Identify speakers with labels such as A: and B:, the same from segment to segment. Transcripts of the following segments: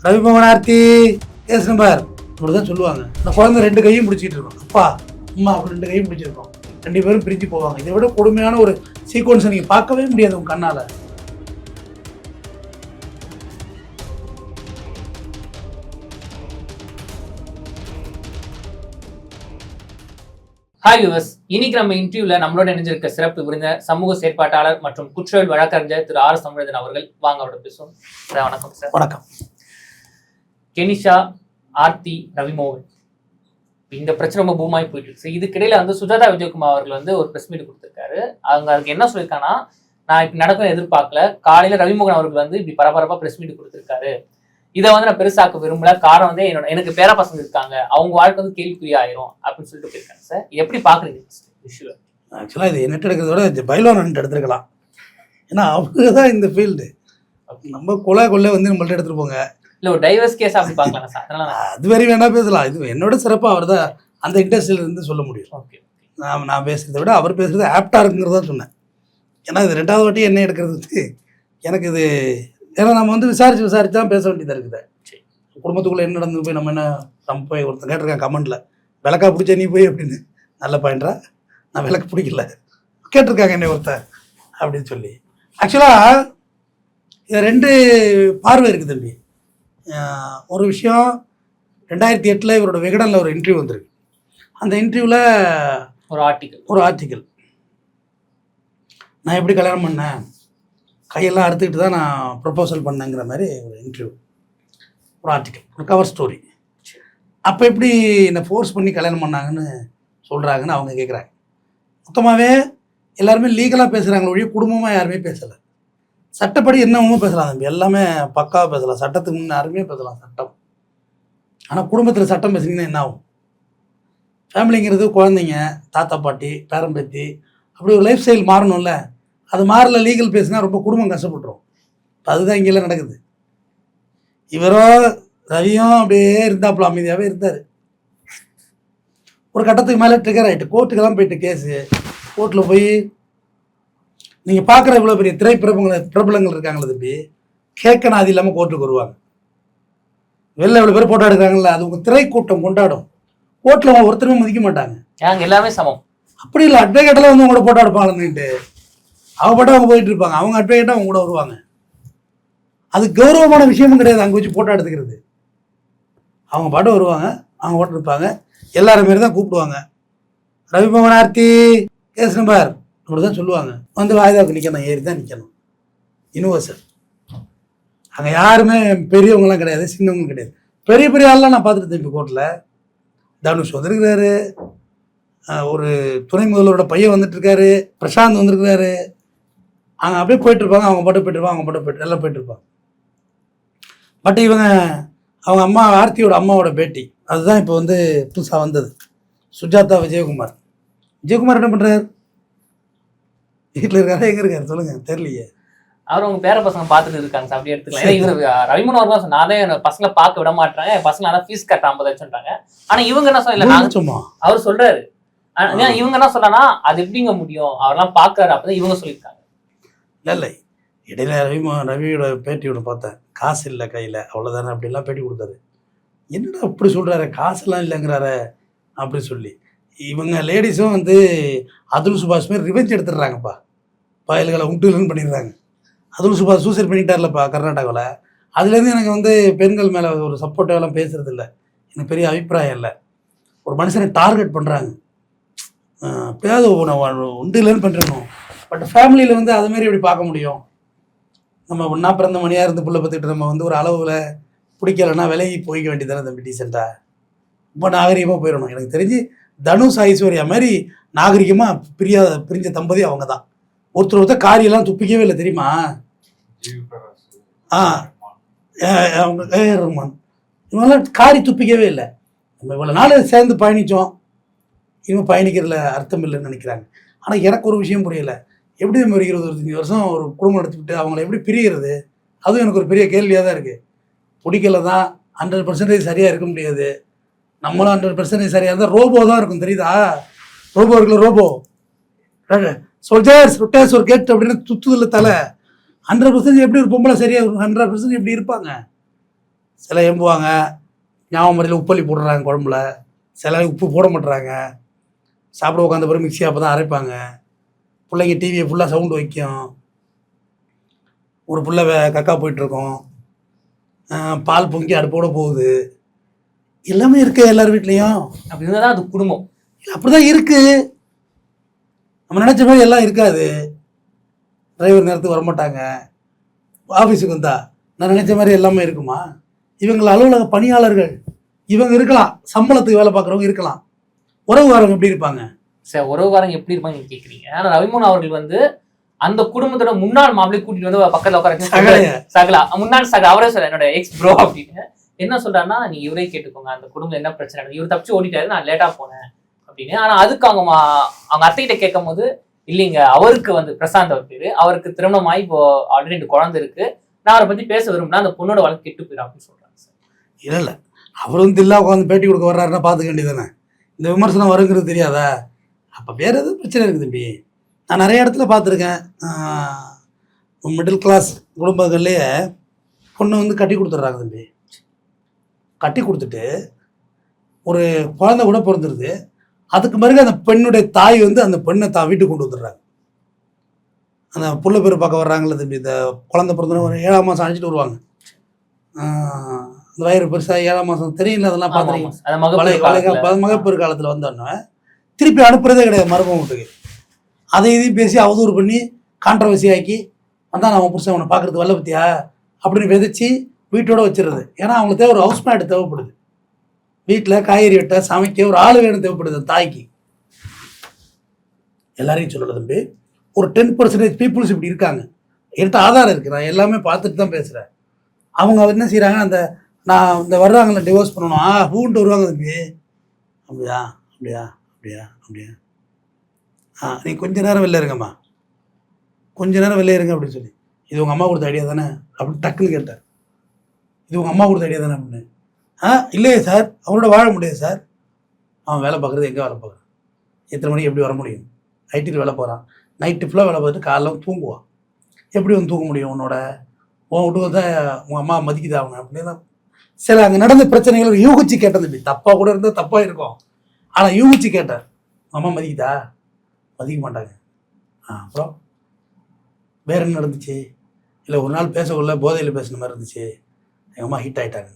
A: Ravi Mohan Aarthi case number இப்படிதான் சொல்லுவாங்க. அந்த குழந்தை 2 கையும் பிடிச்சிட்டு இருக்கோம், அப்பா அம்மா அப்படி 2 கையும் பிடிச்சிருக்கோம், 2 பேரும் பிரிஞ்சு போவாங்க. இதை விட கொடுமையான ஒரு சீக்வன்ஸை நீங்க பார்க்கவே முடியாது உங்க கண்ணால.
B: ஹாய் வியூவர்ஸ், இன்னைக்கு நம்ம இன்டர்வியூல நம்மளோட இணைஞ்சிருக்க சிறப்பு விருந்தினர் சமூக செயற்பாட்டாளர் மற்றும் குற்றவியல் வழக்கறிஞர் திரு ஆர் சமரதன் அவர்கள். வாங்க அவரோட பேசுவோம். சார் வணக்கம். சார்
A: வணக்கம்.
B: கெனிஷா, ஆர்த்தி, ரவிமோகன், இந்த பிரச்சனை ரொம்ப பூமாய் போயிட்டு இருக்கு. இதுக்கிடையில சுஜாதா விஜயகுமார் அவர்கள் ஒரு பிரஸ் மீட் கொடுத்திருக்காரு. அவங்க அதுக்கு என்ன சொல்லியிருக்காங்கன்னா, நான் இப்படி நடக்கும் எதிர்பார்க்கல, காலையில ரவிமோகன் அவர்கள் இப்படி பரபரப்பா பிரஸ் மீட் கொடுத்திருக்காரு, இதை நான் பெருசாக்க விரும்பல, காரணம் எனக்கு பேர பசங்க இருக்காங்க, அவங்க வாழ்க்கை கேள்விக்குறி ஆயிரும் அப்படின்னு சொல்லிட்டு போயிருக்காங்க. சார் எப்படி பாக்குறீங்க இஷ்யூ?
A: ஆக்சுவலா இது நெட் எடுக்கிறதோட பைலோன் நெட் எடுத்துருக்கலாம். ஏன்னா அவங்க தான் இந்த ஃபீல்டு. நம்ம கொலை நம்மள்ட்ட எடுத்துட்டு போங்க,
B: இல்ல ஒரு டைவர்ஸ் கேஸ் அப்படி பார்க்கலாம் சார். அதனால
A: அது வரை வேணா பேசலாம். இது என்னோட சிறப்பாக அவர் தான் அந்த இண்டஸ்ட்ரியில இருந்து சொல்ல முடியும்.
B: ஓகே,
A: நான் பேசுறதை விட அவர் பேசுறது ஆப்டா இருக்குங்கிறதா சொன்னேன். ஏன்னா இது 2வது வாட்டி என்ன எடுக்கிறது எனக்கு இது, ஏன்னா நம்ம விசாரிச்சு தான் பேச வேண்டியதாக இருக்குது. குடும்பத்துக்குள்ளே என்ன நடந்து போய் நம்ம போய் ஒருத்தன் கேட்டிருக்கேன் கமெண்ட்ல, விளக்கா பிடிச்ச நீ போய் அப்படின்னு. நல்ல பாயிண்டா, நான் விளக்கு பிடிக்கல கேட்டிருக்காங்க என்னை ஒருத்தன் அப்படின்னு சொல்லி. ஆக்சுவலாக இது 2 பார்வை இருக்குது தம்பி. ஒரு விஷயம் 2008 இவரோட விகடனில் ஒரு இன்டர்வியூ வந்திருக்கு. அந்த இன்டர்வியூவில் ஒரு ஆர்டிக்கல் நான் எப்படி கல்யாணம் பண்ணேன், கையெல்லாம் அறுத்துக்கிட்டு தான் நான் ப்ரப்போசல் பண்ணேங்கிற மாதிரி ஒரு இன்டர்வியூ, ஒரு ஆர்டிக்கல், ஒரு கவர் ஸ்டோரி. அப்போ எப்படி என்னை ஃபோர்ஸ் பண்ணி கல்யாணம் பண்ணாங்கன்னு சொல்கிறாங்கன்னு அவங்க கேட்குறாங்க. மொத்தமாகவே எல்லாருமே லீகலாக பேசுகிறாங்க ஒழிய குடும்பமாக யாருமே பேசலை. சட்டப்படி என்னவும் பேசலாம் தம்பி, எல்லாமே பக்காவாக பேசலாம், சட்டத்துக்கு முன்னே யாருமே பேசலாம் சட்டம். ஆனால் குடும்பத்தில் சட்டம் பேசுனீங்கன்னா என்ன ஆகும்? ஃபேமிலிங்கிறது குழந்தைங்க, தாத்தா பாட்டி, பேரம்பேத்தி, அப்படி ஒரு லைஃப் ஸ்டைல் மாறணும்ல. அது மாறல, லீகல் பேசினா ரொம்ப குடும்பம் கஷ்டப்பட்டுரும். இப்போ அதுதான் இங்கெல்லாம் நடக்குது. இவரோ ரவியும் அப்படியே இருந்தாப்புல அமைதியாகவே இருந்தார். ஒரு கட்டத்துக்கு மேலே ட்ரிகர் ஆகிட்டு கோர்ட்டுக்கெல்லாம் போயிட்டு கேஸு. கோர்ட்டில் போய் நீங்கள் பார்க்குற இவ்வளோ பெரிய பிரபலங்கள் இருக்காங்களே தம்பி, கேட்கணும் அது இல்லாமல் கோர்ட்டுக்கு வருவாங்க. வெளில இவ்வளோ பேர் போட்டோ எடுக்கிறாங்கல்ல, அது உங்கள் திரைக்கூட்டம் கொண்டாடும். கோர்ட்டில் அவங்க ஒருத்தருமே மதிக்க மாட்டாங்க,
B: எல்லாமே சமம். அப்படி
A: இல்லை, அட்வொகேட்டெல்லாம் உங்களோட போட்டோ எடுப்பாங்கன்னுட்டு அவங்க பாட்டு அவங்க போயிட்டு இருப்பாங்க. அவங்க அட்வொகேட்டாக அவங்க கூட வருவாங்க. அது கௌரவமான விஷயமும் கிடையாது அங்கே வச்சு போட்டோ எடுத்துக்கிறது. அவங்க பாட்டு வருவாங்க, அவங்க பாட்டு இருப்பாங்க, எல்லாரும் மாரி தான் கூப்பிடுவாங்க. ரவிமோகன் ஆர்த்தி கேஸ் நம்பர் அப்படி தான் சொல்லுவாங்க. வாய்தாவுக்கு நிற்கணும், ஏறி தான் நிற்கணும். யூனிவர்சல். அங்கே யாருமே பெரியவங்களாம் கிடையாது, சின்னவங்களும் கிடையாது. பெரிய பெரிய ஆள்லாம் நான் பார்த்துட்டு திருப்பி கோர்ட்டில் தனுஷ் வந்திருக்கிறாரு, ஒரு துணை முதல்வரோட பையன் வந்துட்டு இருக்காரு, பிரசாந்த் வந்திருக்கிறாரு. அங்கே அப்படியே போயிட்டுருப்பாங்க, அவங்க பாட்டு போயிட்டுருப்பாங்க, அவங்க பாட்டு போயிட்டு எல்லாம் போயிட்டுருப்பாங்க. பட் இவங்க அவங்க அம்மா ஆர்த்தியோட அம்மாவோட பேட்டி, அதுதான் இப்போ புதுசாக வந்தது, சுஜாதா விஜயகுமார். விஜயகுமார் என்ன பண்ணுறாரு? வீட்டில் இருக்காரு, எங்கே இருக்காரு சொல்லுங்க, தெரியலையே.
B: அவர் அவங்க பேர பசங்க பார்த்துட்டு இருக்காங்க. அப்படி எடுத்துக்கலாம். இவர் ரவிமோகன் அவர்கள் நான் தான் என் பசங்களை பார்க்க விட மாட்டேன், என் பசங்க நான் ஃபீஸ் கட்ட 50,000. ஆனா இவங்க என்ன சொல்ல, அவர் சொல்றாரு. இவங்க என்ன சொல்றா, அது எப்படிங்க முடியும், அவரெல்லாம் பாக்குறாரு, அப்பதான் இவங்க சொல்லியிருக்காங்க.
A: இல்லை இடையில ரவியோட பேட்டியோட பார்த்தேன், காசு இல்லை கையில், அவ்வளோதானே அப்படிலாம் பேட்டி கொடுத்தாரு. என்னடா அப்படி சொல்கிறாரு, காசுலாம் இல்லைங்கிறாரு அப்படி சொல்லி. இவங்க லேடிஸும் அதுல் சுபாஷ் மாரி ரிவெஞ்ச் எடுத்துடுறாங்கப்பா, பயல்களை உண்டுலன்னு பண்ணிடுறாங்க. அதுல் சுபாஷ் சூசைட் பண்ணிட்டார்லப்பா கர்நாடகாவில். அதுலேருந்து எனக்கு பெண்கள் மேலே ஒரு சப்போர்ட்டிவெல்லாம் பேசுறது இல்லை, எனக்கு பெரிய அபிப்பிராயம் இல்லை. ஒரு மனுஷனை டார்கெட் பண்ணுறாங்க, எப்படியாவது உண்டு இல்லைன்னு பண்ணிடணும். பட் ஃபேமிலியில் அதுமாரி எப்படி பார்க்க முடியும்? நம்ம ஒன்றா பிறந்த மணியாக இருந்து புள்ள பார்த்துக்கிட்டு நம்ம ஒரு அளவில் பிடிக்கலைன்னா விலகி போய்க்க வேண்டியதானே தம்பி, டீசெண்டாக. ரொம்ப நாகரிகமாக போயிடணும். எனக்கு தெரிஞ்சு தனுஷ் ஐஸ்வர்யா மாதிரி நாகரிகமாக பிரிஞ்ச தம்பதி அவங்க தான். ஒருத்தர் காரியெல்லாம் துப்பிக்கவே இல்லை தெரியுமா? அவங்க ஏஆர் ரஹ்மான் இவங்கெல்லாம் காரி துப்பிக்கவே இல்லை. நம்ம இவ்வளோ நாள் சேர்ந்து பயணித்தோம், இவங்க பயணிக்கிறதுல அர்த்தம் இல்லைன்னு நினைக்கிறாங்க. ஆனால் எனக்கு ஒரு விஷயம் புரியலை, எப்படி நம்ம ஒரு 20-25 வருஷம் ஒரு குடும்பம் எடுத்துக்கிட்டு அவங்கள எப்படி பிரிகிறது? அதுவும் எனக்கு ஒரு பெரிய கேள்வியாக தான் இருக்குது. பிடிக்கல தான் 100% சரியாக இருக்க முடியாது. நம்மளும் 100% சரியாக இருந்தால் ரோபோ தான் இருக்கும், தெரியுதா? ரோபோ இருக்குல்ல, ரோபோ சோல்ஜர்ஸ் ரொட்டேஸ் ஒரு கேட் அப்படின்னு துத்துதில்ல தலை. 100% எப்படி ஒரு பொம்பளை சரியாக 100% எப்படி இருப்பாங்க? சில எம்புவாங்க, ஞாபகம் முறையில் உப்பள்ளி போடுறாங்க குழம்புல, சில உப்பு போட மாட்டுறாங்க, சாப்பிட உட்காந்த பிறகு மிக்ஸி அப்போ தான் அரைப்பாங்க, பிள்ளைங்க டிவியை ஃபுல்லாக சவுண்டு வைக்கும், ஒரு புள்ள கக்கா போயிட்டுருக்கோம், பால் பொங்கி அடுப்போட போகுது, எல்லாமே இருக்குது எல்லார் வீட்லேயும்.
B: அப்படி இருந்தால் தான் அது குடும்பம்.
A: அப்படி தான் இருக்குது. நம்ம நினச்ச மாதிரி எல்லாம் இருக்காது. டிரைவர் நேரத்துக்கு வரமாட்டாங்க. ஆஃபீஸுக்கு வந்தா நான் நினச்ச மாதிரி எல்லாமே இருக்குமா? இவங்க அலுவலக பணியாளர்கள் இவங்க இருக்கலாம், சம்பளத்துக்கு வேலை பார்க்குறவங்க இருக்கலாம், உறவுகாரங்க எப்படி இருப்பாங்க?
B: சார் உறவுகாரங்க எப்படி இருப்பாங்க கேட்குறீங்க. ஆனால் ரவிமோகன் அவர்கள் வந்து அந்த குடும்பத்தோட முன்னாள் மாப்பிள்ளை கூட்டிட்டு வந்து பக்கத்தில் உட்கார சகலா முன்னாள் சக அவரே சொல்ல என்னோட எக்ஸ் ப்ரோ அப்படின்னு என்ன சொல்றாருன்னா, நீ இவரே கேட்டுக்கோங்க, அந்த குடும்பம் என்ன பிரச்சனை, இவர் தப்பிச்சு ஓடிட்டாரு, நான் லேட்டா போனேன் அப்படின்னு. ஆனா அதுக்கு அவங்க அத்தைகிட்ட கேட்கும் போது, இல்லைங்க அவருக்கு வந்து பிரசாந்த் அவர் பேரு, அவருக்கு திருமணமாகி இப்போ ஆல்ரெடி 2 குழந்தை இருக்கு, நான் அவரை பத்தி பேச விரும்பினா அந்த பொண்ணோட வாழ்க்கை கெட்டு போயிடும் அப்படின்னு சொல்றாங்க சார்.
A: இல்லை அவர் வந்து இல்லா உட்காந்து பேட்டி கொடுக்க வர்றாருன்னா பார்த்துக்க வேண்டியதானே. இந்த விமர்சனம் வருங்கிறது தெரியாதா? அப்போ வேற எதுவும் பிரச்சனை இருக்குது தம்பி. நான் நிறைய இடத்துல பார்த்துருக்கேன். மிடில் கிளாஸ் குடும்பங்கள்லேயே பொண்ணு வந்து கட்டி கொடுத்துட்றாங்க தம்பி. கட்டி கொடுத்துட்டு ஒரு குழந்தை கூட பிறந்துருது, அதுக்கு பிறகு அந்த பெண்ணுடைய தாய் வந்து அந்த பெண்ணை வீட்டுக்கு கொண்டு வந்துடுறாங்க. அந்த புள்ள பேர் பார்க்க வர்றாங்களே தம்பி, இந்த குழந்தை பிறந்தோன்னு ஒரு 7ஆம் மாதம் அழைச்சிட்டு வருவாங்க. அந்த வயிறு பெருசாக 7ஆம் மாதம் தெரியல, அதெல்லாம் பார்த்துருக்கீங்க. மகப்பேறு காலத்தில் வந்தோன்னே திருப்பி அனுப்புறதே கிடையாது மருமகன் வீட்டுக்கு. அதை இதையும் பேசி அவதூறு பண்ணி கான்ட்ரவர்சி ஆக்கி வந்தால் நான் புருஷன் அவனை பார்க்குறது வரல பத்தியா அப்படின்னு விதைச்சி வீட்டோட வச்சிடுறது. ஏன்னா அவங்களுக்கு தேவை, ஒரு ஹவுஸ் மேட் தேவைப்படுது, வீட்டில் காய்கறி வெட்ட சமைக்க ஒரு ஆள் வேணும் தேவைப்படுது தாய்க்கு. எல்லாரையும் சொல்லல தம்பி, ஒரு 10% பீப்புள்ஸ் இப்படி இருக்காங்க. என்கிட்ட ஆதாரம் இருக்கு, நான் எல்லாமே பார்த்துட்டு தான் பேசுகிறேன். அவங்க என்ன செய்கிறாங்க, அந்த நான் இந்த வர்றாங்கள டிவோர்ஸ் பண்ணணும் ஹூன்ட்டு வருவாங்க தம்பி. அப்படியா அப்படியா அப்படியா அப்படியா நீ கொஞ்ச நேரம் வெளில இருங்கம்மா, கொஞ்ச நேரம் வெளில இருங்க அப்படின்னு சொல்லி, இது உங்கள் அம்மா கொடுத்த ஐடியா தானே அப்படின்னு டக்குன்னு கேட்டேன். இது உங்கள் அம்மா கொடுத்த ஐடியா தானே அப்படின்னு. இல்லையே சார், அவனோட வாழ முடியாது சார். அவன் வேலை பார்க்குறது எங்கே வேலை பார்க்குறான், எத்தனை மணிக்கு எப்படி வர முடியும், ஐடியில் வேலை போகிறான், நைட்டு ஃபுல்லாக வேலை பார்த்துட்டு காலைல தூங்குவான், எப்படி வந்து தூங்க முடியும் உன்னோட, உன் விட்டு தான் உங்கள் அம்மா மதிக்குதா அவங்க அப்படின்னு. சில அங்கே நடந்த பிரச்சனைகள் யூகிச்சு கேட்டேன் தம்பி. தப்பாக கூட இருந்தால் தப்பாக இருக்கும், ஆனால் யூகிச்சு கேட்டேன், அம்மா மதிக்குதா, மதிக்க மாட்டாங்க. அப்புறம் வேற என்ன நடந்துச்சு, இல்லை ஒரு நாள் பேசக்குள்ள போதையில் பேசுன மாதிரி இருந்துச்சு, எங்கள் அம்மா ஹிட் ஆகிட்டாங்க,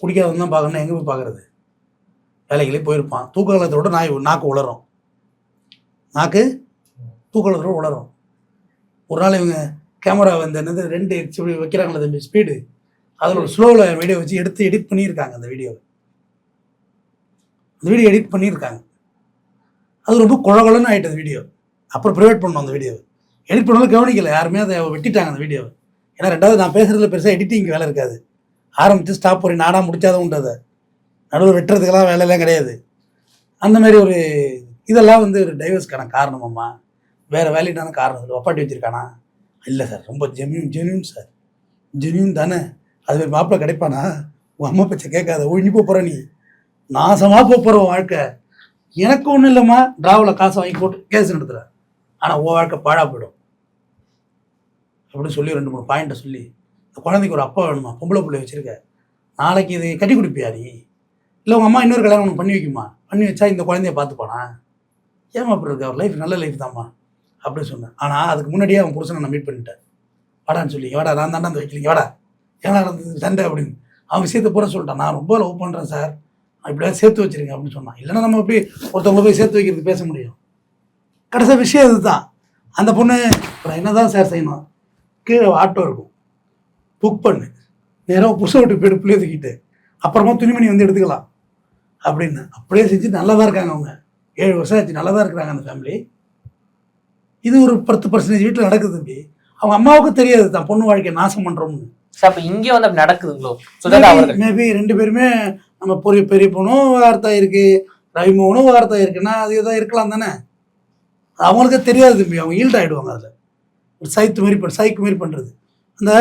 A: குடிக்காதவங்க தான் பார்க்கணும், எங்கே போய் பார்க்குறது, வேலைகளே போயிருப்பான், தூக்கலத்தோட நாக்கு உளரும், நாக்கு தூக்கலத்தோடு உளரும். ஒரு நாள் இவங்க கேமரா வந்து என்னது 2x வைக்கிறாங்களே தம்பி ஸ்பீடு, அதில் ஒரு ஸ்லோவில் வீடியோ வச்சு எடுத்து எடிட் பண்ணியிருக்காங்க. அந்த வீடியோ எடிட் பண்ணியிருக்காங்க. அது ரொம்ப குழகுலன்னு ஆகிட்டது வீடியோ. அப்புறம் ப்ரைவேட் பண்ணோம் அந்த வீடியோவை. எடிட் பண்ணாலும் கவனிக்கலை யாருமே, அதை வெட்டிட்டாங்க அந்த வீடியோவை. ஏன்னா ரெண்டாவது நான் பேசுகிறதுல பெருசாக எடிட்டிங் வேலை இருக்காது, ஆரம்பித்து ஸ்டாப் பண்ணி நானாக முடிச்சாதான் உண்டு, அதை நடுவில் வெட்டுறதுக்கெல்லாம் வேலையெல்லாம் கிடையாது. அந்த மாதிரி ஒரு இதெல்லாம் வந்து ஒரு டைவர்ஸ்க்கான காரணமாம்மா, வேறு வேலைக்கான காரணம் இல்லை. ஒப்பாட்டி வச்சுருக்கானா, இல்லை சார் ரொம்ப ஜென்யூன் சார், ஜென்யூன் தானே, அது மாப்பிள்ளை கிடைப்பானா, உன் அம்மா பச்சை கேட்காத, ஒழிஞ்சு போகிற நீ, நாசமாக போகிற வாழ்க்கை, எனக்கு ஒன்றும் இல்லைம்மா, டிராவில் காசை வாங்கி போட்டு கேஸ் நடத்துகிற, ஆனால் உன் வாழ்க்கை பாழா போயிடும் அப்படின்னு சொல்லி 2-3 பாயிண்ட்டை சொல்லி, இந்த குழந்தைக்கு ஒரு அப்பா வேணுமா, பொம்பளை பிள்ளை வச்சுருக்க, நாளைக்கு இது கட்டி கொடுப்பியா நீ, இல்லை உங்கள் அம்மா இன்னொரு கல்யாணம் பண்ணி வைக்குமா, பண்ணி வச்சா இந்த குழந்தைய பார்த்துப்பானா, ஏமா அப்படி இருக்கு, அவர் லைஃப் நல்ல லைஃப் தான்மா அப்படின்னு சொன்னேன். ஆனால் அதுக்கு முன்னாடியே அவன் புருஷனை நான் மீட் பண்ணிட்டேன், வாடான்னு சொல்லி, வாடா நான் தாண்டா அந்த வைக்கலிங்க, வாடா ஏன்னா நடந்தது சண்டை அப்படின்னு அவன் விஷயத்தை பூரா சொல்லிட்டான். நான் ரொம்ப லவ் பண்ணுறேன் சார், இப்படியா சேர்த்து வச்சுருங்க அப்படின்னு சொன்னான். இல்லைன்னா நம்ம எப்படி ஒருத்தவங்களை போய் சேர்த்து வைக்கிறது பேச முடியும். கடைசி விஷயம் இதுதான். அந்த பொண்ணு அப்புறம் என்ன தான் சார் செய்யணும், கீழே ஆட்டோ இருக்கும், புக் பண்ணு, நேராக புதுசை விட்டு போய்ட்டு பிள்ளைய தூக்கிட்டு அப்புறமா துணிமணி வந்து எடுத்துக்கலாம் அப்படின்னு அப்படியே செஞ்சு நல்லா தான் இருக்காங்க. அவங்க 7 வருஷம் ஆச்சு, நல்லா தான் இருக்கிறாங்க அந்த ஃபேமிலி. இது ஒரு 10% வீட்டில் நடக்குது தம்பி. அவங்க அம்மாவுக்கு தெரியாது தான் பொண்ணு வாழ்க்கையை நாசம் பண்ணுறோம்னு.
B: இங்கே வந்து அப்படி நடக்குதுங்களோ,
A: மேபி 2 பேருமே நம்ம பெரிய பொண்ணும் வார்த்தை இருக்கு, ரவிமோகனும் வார்த்தை இருக்குன்னா அது எதாவது இருக்கலாம் தானே, அவங்களுக்கு தெரியாது தம்பி. அவங்க ஈல்ட் ஆகிடுவாங்க அதில், ஒரு சைக்கு மாரி பண்ணுறது. அந்த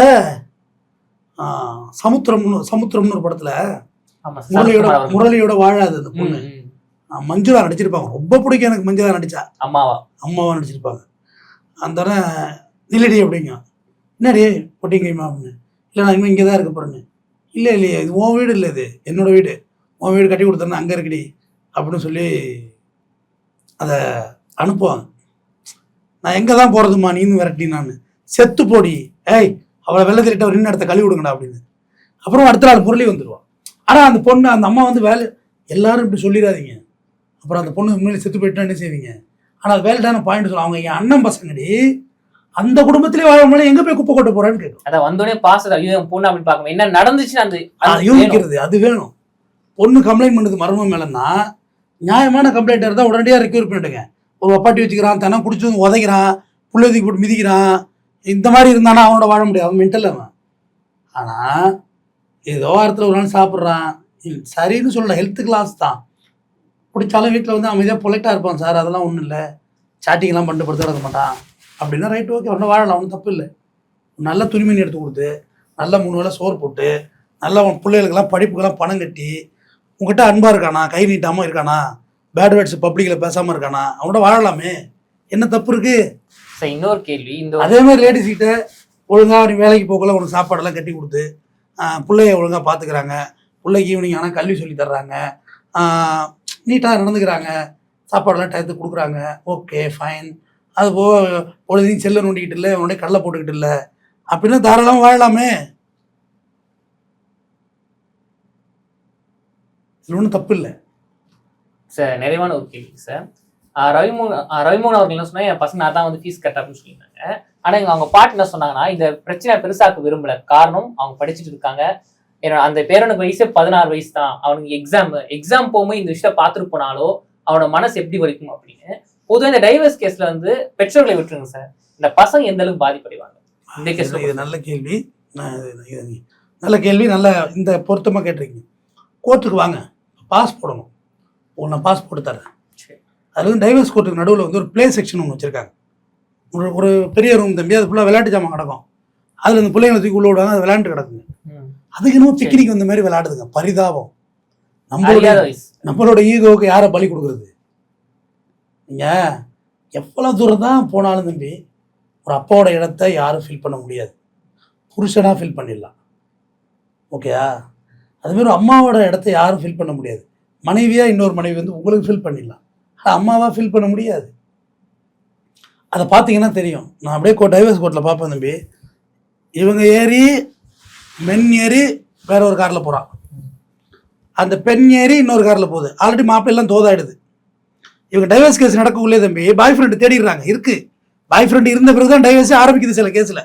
A: சமுத்திரம்னு ஒரு படத்தில் முரளியோட வாழாது அந்த பொண்ணு, மஞ்சுளா நடிச்சிருப்பாங்க, ரொம்ப பிடிக்கும் எனக்கு மஞ்சுளா நடிச்சா, அம்மாவா நடிச்சிருப்பாங்க. அந்த நிலடி அப்படிங்க, என்னடி பொட்டிங்கைமா அப்படின்னு, இல்லை நான் இன்னும் இங்கே தான் இருக்க போகிறேன்னு, இல்லை இல்லையே இது உன் வீடு இல்லை, இது என்னோட வீடு, உன் வீடு கட்டி கொடுத்தேன்னா அங்கே இருக்குடி அப்படின்னு சொல்லி அதை அனுப்புவாங்க. நான் எங்கே தான் போகிறதுமா நீன்னு விரட்டி, நான் செத்து போடி, ஏய் அவளை வெள்ளத்திலிட்ட ஒரு இன்னும் இடத்த கழுவி விடுங்கடா அப்படின்னு. அப்புறம் அடுத்த நாள் முரளி வந்துடுவான். ஆனால் அந்த பொண்ணு அந்த அம்மா வந்து வேலை எல்லாரும் இப்படி சொல்லிடாதீங்க, அப்புறம் அந்த பொண்ணு உண்மையிலே செத்து போயிட்டா என்ன செய்வீங்க. ஆனால் அது வேலைட்டான பாயிண்ட் சொல்லுவாங்க. அவங்க என் அண்ணன் பசங்கடி அந்த குடும்பத்திலே வாழ முடியல, எங்கே போய் குப்பை கொட்ட போறான்னு கேட்கும்.
B: அதை வந்தோடனே பாச பொண்ணு அப்படின்னு பார்க்கணும் என்ன நடந்துச்சுன்னு அந்த
A: யோசிக்கிறது அது வேணும். பொண்ணு கம்ப்ளைண்ட் பண்ணுது மர்மம் மேலன்னா நியாயமான கம்ப்ளைண்ட் இருந்தால் உடனடியாக ரெக்யூர் பண்ணிட்டுங்க. ஒரு ஒப்பாட்டி வச்சுக்கிறான், தனம் குடிச்சு வந்து உதைக்கிறான், புள்ளதுக்கு போட்டு மிதிக்கிறான், இந்த மாதிரி இருந்தானா அவனோட வாழ முடியாது, அவன் மென்டல் அவன். ஆனால் ஏதோ வாரத்தில் ஒரு நாள் சாப்பிட்றான், சரின்னு சொல்லல, ஹெல்த்துக்கு லாஸ் தான். பிடிச்சாலும் வீட்டில் வந்து அமைதியாக பொலைட்டாக இருப்பான், சார் அதெல்லாம் ஒன்றும் இல்லை, சாட்டிங்லாம் பண்ணிட்டு படுத்து கிடக்க மாட்டான் அப்படின்னா ரைட் ஓகே, ஒன்றும் வாழலாம், ஒன்றும் தப்பு இல்லை. நல்ல துணிமணி எடுத்து கொடுத்து, நல்ல 3 வேளை சோறு போட்டு, நல்ல பிள்ளைகளுக்கெல்லாம் படிப்புக்கெல்லாம் பணம் கட்டி, உங்ககிட்ட அன்பாக இருக்கானா, கை நீட்டாமல் இருக்கானா, பேட் வேர்ட்ஸ் பப்ளிக்கில் பேசாமல் இருக்கானா, அவங்கள்ட்ட வாழலாமே, என்ன தப்பு இருக்குது.
B: இன்னொரு கேள்வி,
A: அதே மாதிரி லேடிஸ் கிட்ட ஒழுங்காக நீ வேலைக்கு போகல, உனக்கு சாப்பாடெல்லாம் கட்டி கொடுத்து பிள்ளைய ஒழுங்காக பார்த்துக்கிறாங்க, பிள்ளைக்கு ஈவினிங் ஆனால் கல்வி சொல்லி தர்றாங்க, நீட்டாக நடந்துக்கிறாங்க, சாப்பாடெல்லாம் டயத்துக்கு கொடுக்குறாங்க, ஓகே ஃபைன். அது போக பொழுதையும் செல்லை நோண்டிக்கிட்டு இல்லை, உன்னுடைய கடலை போட்டுக்கிட்டு இல்லை அப்படின்னா தாராளமாக வாழலாமே, இது ஒன்றும் தப்பு இல்லை
B: சார். நிறைவான ஒரு கேள்வி சார். ரவிமோகன் அவர்கள் என்ன சொன்னா, என் பசங்க நான் தான் வந்து ஃபீஸ் கட்ட அப்படின்னு சொல்லியிருந்தாங்க. ஆனா இங்க அவங்க பாட்டு என்ன சொன்னாங்கன்னா, இந்த பிரச்சனை பெருசாக்க விரும்பல, காரணம் அவங்க படிச்சுட்டு இருக்காங்க, அந்த பேரனுக்கு வயசு 16 வயசு தான், அவனுக்கு எக்ஸாம் போகும்போது இந்த விஷயத்த பார்த்துட்டு போனாலோ அவனோட மனசு எப்படி வலிக்கும் அப்படின்னு. பொதுவாக இந்த டைவர்ஸ் கேஸ்ல வந்து பெற்றோர்களை விட்டுருங்க சார், இந்த பசங்க எந்த அளவுக்கு பாதிப்படைவாங்க இந்த கேஸ்ல?
A: இது நல்ல கேள்வி, நல்ல கேள்வி, நல்ல இந்த பொருத்தமாக கேட்டிருக்கீங்க. கோர்ட்டுக்கு வாங்க, பாஸ் போடணும், நான் பாஸ் போட்டு தரேன். அதில் வந்து டைவர்ஸ் கோர்ட்டுக்கு நடுவில் வந்து ஒரு ப்ளே செக்ஷன் ஒன்று வச்சுருக்காங்க, ஒரு பெரிய ரூம் தம்பி, அது ஃபுல்லாக விளையாட்டு ஜாமான் கிடக்கும், அதில் இந்த பிள்ளைங்களை தூக்கி உள்ள விடுவாங்க, அது விளையாண்டு கிடக்குங்க. அதுக்கு இன்னும் பிக்னிக் வந்த மாதிரி விளையாடுதுங்க, பரிதாபம். நம்மளோட ஈகோவுக்கு யாரை பலி கொடுக்குறது? நீங்கள் எவ்வளோ தூரம் தான் போனாலும் தம்பி, ஒரு அப்பாவோட இடத்த யாரும் ஃபில் பண்ண முடியாது, புருஷனாக ஃபில் பண்ணிடலாம், ஓகேயா? அதுமாரி ஒரு அம்மாவோட இடத்த யாரும் ஃபில் பண்ண முடியாது, மனைவியாக இன்னொரு மனைவி வந்து உங்களுக்கு ஃபில் பண்ணிடலாம், ஆனால் அம்மாவாக ஃபில் பண்ண முடியாது. அதை பார்த்தீங்கன்னா தெரியும். நான் அப்படியே டைவர்ஸ் கோர்ட்டில் பார்ப்பேன் தம்பி, இவங்க ஏறி மென் ஏறி வேற ஒரு காரில் போகிறான், அந்த பெண் ஏறி இன்னொரு காரில் போகுது, ஆல்ரெடி மாப்பிள்ளைலாம் தோதாயிடுது. இவங்க டைவர்ஸ் கேஸ் நடக்கக்குள்ளே தம்பி பாய் ஃப்ரெண்டு தேடிடுறாங்க, இருக்கு பாய் ஃப்ரெண்டு இருந்த பிறகு தான் டைவர்ஸே ஆரம்பிக்குது சில கேஸில்.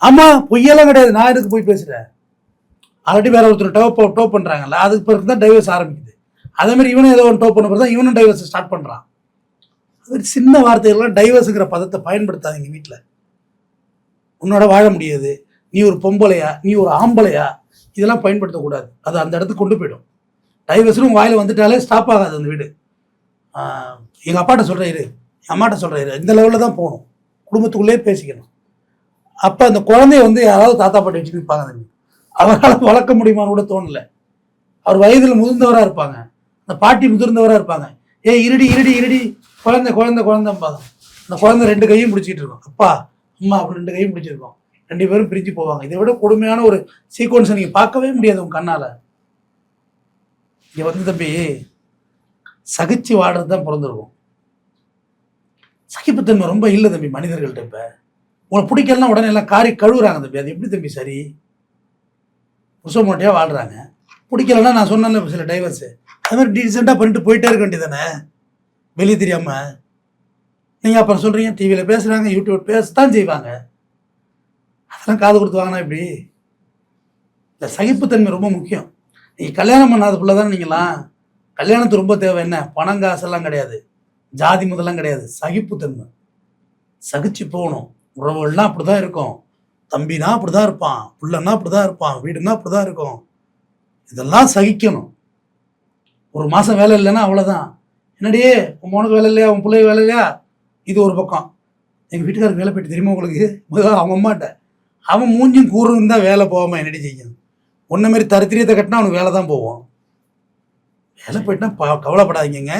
A: ஆமாம், பொய்யெல்லாம் கிடையாது, நான் எதுக்கு போய் பேசுகிறேன், ஆல்ரெடி வேற ஒருத்தர் டோப் பண்ணுறாங்கல்ல, அதுக்கு பிறகு தான் டைவர்ஸ் ஆரம்பிக்குது. அதேமாதிரி இவனும் ஏதோ ஒன்று டோப் பண்ண பிறகு தான் இவனும் டைவர்ஸ் ஸ்டார்ட் பண்ணுறான். அது சின்ன வார்த்தைகள்லாம் டைவர்ஸுங்கிற பதத்தை பயன்படுத்தாதீங்க வீட்டில். உன்னோட வாழ முடியாது, நீ ஒரு பொம்பளையா, நீ ஒரு ஆம்பளையா, இதெல்லாம் பயன்படுத்தக்கூடாது, அது அந்த இடத்துக்கு கொண்டு போயிடும். டைவர்ஸ்னு உங்கள் வாயில் வந்துட்டாலே ஸ்டாப் ஆகாது அந்த வீடு. எங்கள் அப்பாட்ட சொல்கிறாரு, என் அம்மாட்ட சொல்கிறாரு, இந்த லெவலில் தான் போகணும், குடும்பத்துக்குள்ளேயே பேசிக்கணும். அப்போ அந்த குழந்தைய வந்து யாராவது தாத்தா பாட்டி வச்சுட்டு இருப்பாங்க தம்பி, அவரால் வளர்க்க முடியுமான்னு கூட தோணலை. அவர் வயதில் முதிர்ந்தவராக இருப்பாங்க, அந்த பாட்டி முதிர்ந்தவராக இருப்பாங்க, இருடி இருடி இருடி குழந்தை குழந்தை குழந்தைம்பாங்க. அந்த குழந்தை 2 கையும் பிடிச்சிட்டு இருக்கோம், அப்பா அம்மா அப்படி 2 கையும் பிடிச்சிருக்கோம், 2 பேரும் பிரிஞ்சு போவாங்க. இதை விட கொடுமையான ஒரு சீக்வன்ஸை நீங்கள் பார்க்கவே முடியாது உங்கள் கண்ணால். இங்கே வந்து தம்பி சகிச்சு வாடுறது தான் பிறந்திருக்கும், சகிப்புத்தன்மை ரொம்ப இல்லை தம்பி மனிதர்கள்ட்ட. இப்போ உங்களை பிடிக்கலாம் உடனே எல்லாம் காரி கழுவுறாங்க தம்பி, அது எப்படி தம்பி சரி? புசமோட்டையாக வாழ்கிறாங்க, பிடிக்கலன்னா நான் சொன்னேன்ல சில டைவர்ஸு, அது மாதிரி டீசெண்டாக பண்ணிட்டு போயிட்டே இருக்க வேண்டியது தானே, வெளியே தெரியாமல். நீங்கள் அப்புறம் சொல்கிறீங்க டிவியில் பேசுகிறாங்க, யூடியூப் பேசத்தான் செய்வாங்க, அதெல்லாம் காது கொடுத்து வாங்கினா இப்படி. இந்த சகிப்புத்தன்மை ரொம்ப முக்கியம். நீங்கள் கல்யாணம் பண்ணாத பிள்ளை தானே நீங்களாம், கல்யாணத்துக்கு ரொம்ப தேவை என்ன, பணம் காசெல்லாம் கிடையாது, ஜாதி முதல்லாம் கிடையாது, சகிப்புத்தன்மை. சகிச்சு போகணும். உறவுகள்லாம் அப்படி தான் இருக்கும், தம்பினா அப்படி தான் இருப்பான், பிள்ளைன்னா அப்படி தான் இருப்பான், வீடுன்னா அப்படி தான் இருக்கும், இதெல்லாம் சகிக்கணும். ஒரு மாதம் வேலை இல்லைன்னா அவ்வளோதான், என்னடியே உன் மோனுக்கு வேலை இல்லையா, உன் பிள்ளைக்கு வேலை இல்லையா, இது ஒரு பக்கம். எங்கள் வீட்டுக்காரருக்கு வேலை போயிட்டு தெரியுமா உங்களுக்கு, அவங்க அம்மாட்ட அவன் மூஞ்சும் கூறுன்னு தான் வேலை போகாமல் என்னடி செய்யணும். ஒன்றை மாரி தரித்திரியத்தை கட்டினா அவனுக்கு வேலை தான் போவோம். வேலை போயிட்டுனா கவலைப்படாதீங்க,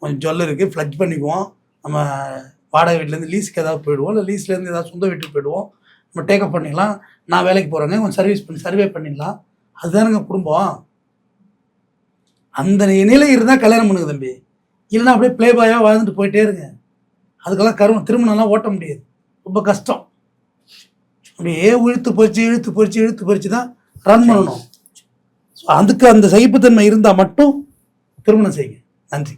A: கொஞ்சம் ஜொல்ல இருக்குது, ஃப்ளட்ஜ் பண்ணிக்குவோம், நம்ம வாடகை வீட்டிலேருந்து லீஸுக்கு ஏதாவது போயிடுவோம், இல்லை லீஸ்லேருந்து ஏதாவது சொந்த வீட்டுக்கு போயிடுவோம், நம்ம டேக்கப் பண்ணிடலாம். நான் வேலைக்கு போகிறேங்க, கொஞ்சம் சர்வே பண்ணிடலாம், அதுதானுங்க குடும்பம். அந்த நிலை இருந்தால் கல்யாணம் பண்ணுங்க தம்பி. இல்லைன்னா அப்படியே ப்ளே பாயாக வாழ்ந்துட்டு போயிட்டே இருங்க. அதுக்கெல்லாம் திருமணம்லாம் ஓட்ட முடியாது, ரொம்ப கஷ்டம். அப்படியே இழுத்து பறிச்சு தான் ரன் பண்ணணும். ஸோ அதுக்கு அந்த சகிப்புத்தன்மை இருந்தால் மட்டும் திருமணம் செய்யுங்க. நன்றி.